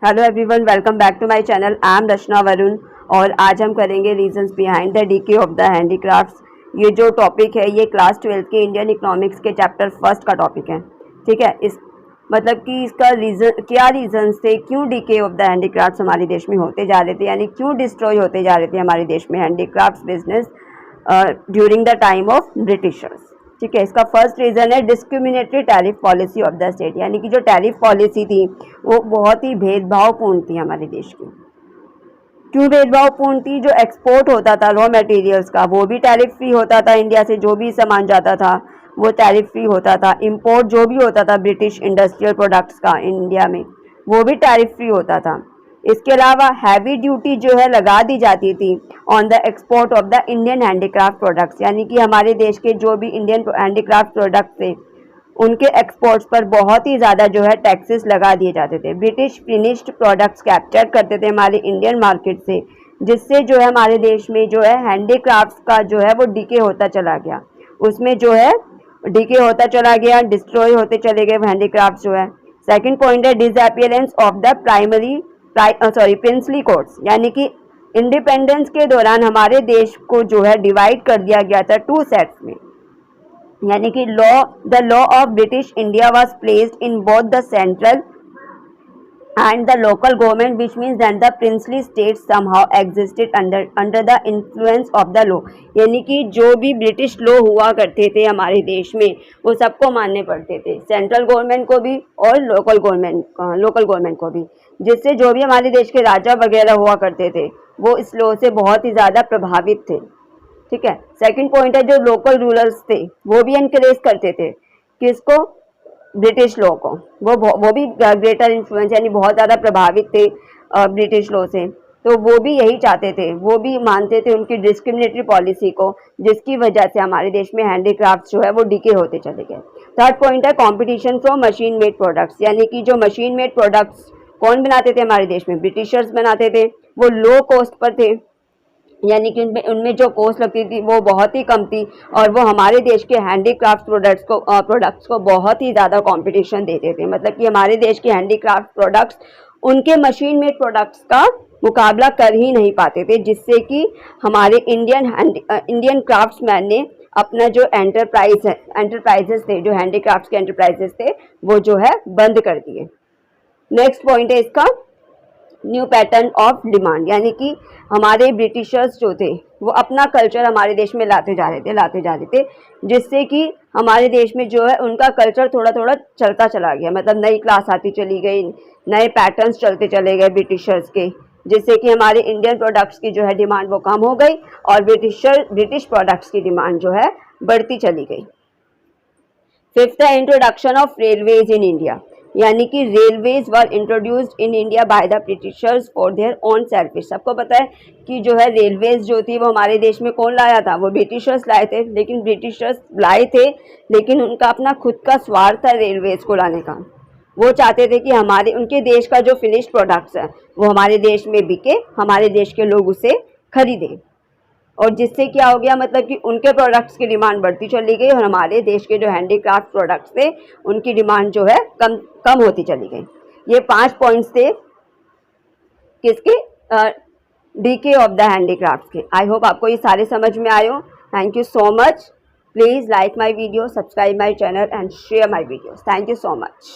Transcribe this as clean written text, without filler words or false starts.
Hello everyone, welcome back to my channel. I am Rachna Varun और आज हम करेंगे reasons behind the decay of the handicrafts. ये जो टॉपिक है ये क्लास 12 के इंडियन इकोनॉमिक्स के चैप्टर फर्स्ट का टॉपिक है। ठीक है, इस मतलब कि इसका रीज़न क्या रीजंस थे, क्यों डीके ऑफ द हैंडीक्राफ्ट्स हमारे देश में होते जा रहे थे, यानी क्यों डिस्ट्रॉय होते जा रहे थे हमारे देश में handicrafts business during the time of Britishers. ठीक है, इसका फर्स्ट रीज़न है discriminatory tariff policy of the state, यानी कि जो टैरिफ पॉलिसी थी वो बहुत ही भेदभावपूर्ण थी हमारे देश की। क्यों भेदभावपूर्ण थी? जो एक्सपोर्ट होता था रॉ मटेरियल्स का वो भी टैरिफ फ्री होता था, इंडिया से जो भी सामान जाता था वो टैरिफ फ्री होता था। इंपोर्ट जो भी होता था ब्रिटिश इंडस्ट्रियल प्रोडक्ट्स का इंडिया में वो भी टैरिफ फ्री होता था। इसके अलावा हैवी ड्यूटी जो है लगा दी जाती थी on the export of the Indian handicraft products, यानी कि हमारे देश के जो भी इंडियन हैंडीक्राफ्ट प्रोडक्ट्स थे उनके एक्सपोर्ट्स पर बहुत ही ज़्यादा जो है टैक्सेस लगा दिए जाते थे। ब्रिटिश फिनिश्ड प्रोडक्ट्स कैप्चर करते थे हमारे इंडियन मार्केट से, जिससे जो है हमारे देश में जो है हैंडीक्राफ्ट्स का जो है वो डीके होता चला गया, उसमें जो है डीके होता चला गया, डिस्ट्रॉय होते चले गए हैंडीक्राफ्ट्स जो है। सेकेंड पॉइंट है disappearance of the princely courts, यानी कि इंडिपेंडेंस के दौरान हमारे देश को जो है डिवाइड कर दिया गया था टू सेट्स में, यानी कि the law of British India was placed in both the central and the local government, which means that the princely states somehow existed under the influence of the law, यानी कि जो भी British law हुआ करते थे हमारे देश में वो सबको मानने पड़ते थे, सेंट्रल गवर्नमेंट को भी और लोकल गवर्नमेंट को भी, जिससे जो भी हमारे देश के राजा वगैरह हुआ करते थे वो इस लॉ से बहुत ही ज़्यादा प्रभावित थे। ठीक है, सेकंड पॉइंट है जो लोकल रूलर्स थे वो भी एनकरेज करते थे किसको? ब्रिटिश लॉ को। वो भी ग्रेटर इन्फ्लुएंस यानी बहुत ज़्यादा प्रभावित थे ब्रिटिश लॉ से, तो वो भी यही चाहते थे, वो भी मानते थे उनकी डिस्क्रिमिनेटरी पॉलिसी को, जिसकी वजह से हमारे देश में हैंडीक्राफ्ट्स जो है वो डीके होते चले गए। थर्ड पॉइंट है competition from machine made products, यानी कि जो मशीन मेड प्रोडक्ट्स कौन बनाते थे हमारे देश में? ब्रिटिशर्स बनाते थे। वो लो कॉस्ट पर थे, यानी कि उनमें जो कॉस्ट लगती थी वो बहुत ही कम थी और वो हमारे देश के हैंडीक्राफ्ट प्रोडक्ट्स को बहुत ही ज़्यादा कंपटीशन देते थे। मतलब कि हमारे देश के हैंडीक्राफ्ट प्रोडक्ट्स उनके मशीन मेड प्रोडक्ट्स का मुकाबला कर ही नहीं पाते थे, जिससे कि हमारे इंडियन क्राफ्ट्समैन ने अपना जो एंटरप्राइजेस थे, जो हैंडीक्राफ्ट्स के एंटरप्राइजेस थे वो जो है बंद कर दिए। नेक्स्ट पॉइंट है इसका न्यू पैटर्न ऑफ डिमांड, यानी कि हमारे ब्रिटिशर्स जो थे वो अपना कल्चर हमारे देश में लाते जा रहे थे, जिससे कि हमारे देश में जो है उनका कल्चर थोड़ा थोड़ा चलता चला गया। मतलब नई क्लास आती चली गई, नए पैटर्न्स चलते चले गए ब्रिटिशर्स के, जिससे कि हमारे इंडियन प्रोडक्ट्स की जो है डिमांड वो कम हो गई और ब्रिटिश प्रोडक्ट्स की डिमांड जो है बढ़ती चली गई। फिफ्थ है introduction of railways in India, यानी कि railways were introduced in India by the Britishers for their own selfish. सबको पता है कि जो है रेलवेज जो थी वो हमारे देश में कौन लाया था? वो ब्रिटिशर्स लाए थे, लेकिन ब्रिटिशर्स लाए थे लेकिन उनका अपना खुद का स्वार्थ था रेलवेज को लाने का। वो चाहते थे कि उनके देश का जो फिनिश्ड प्रोडक्ट्स है वो हमारे देश में बिके, हमारे देश के लोग उसे खरीदें, और जिससे क्या हो गया, मतलब कि उनके प्रोडक्ट्स की डिमांड बढ़ती चली गई और हमारे देश के जो हैंडीक्राफ्ट प्रोडक्ट्स थे उनकी डिमांड जो है कम होती चली गई। ये 5 पॉइंट्स थे किसके? डीके ऑफ द हैंडीक्राफ्ट के। आई होप आपको ये सारे समझ में आए हो। Thank you so much. Please like my video, subscribe my channel and share my videos. Thank you so much.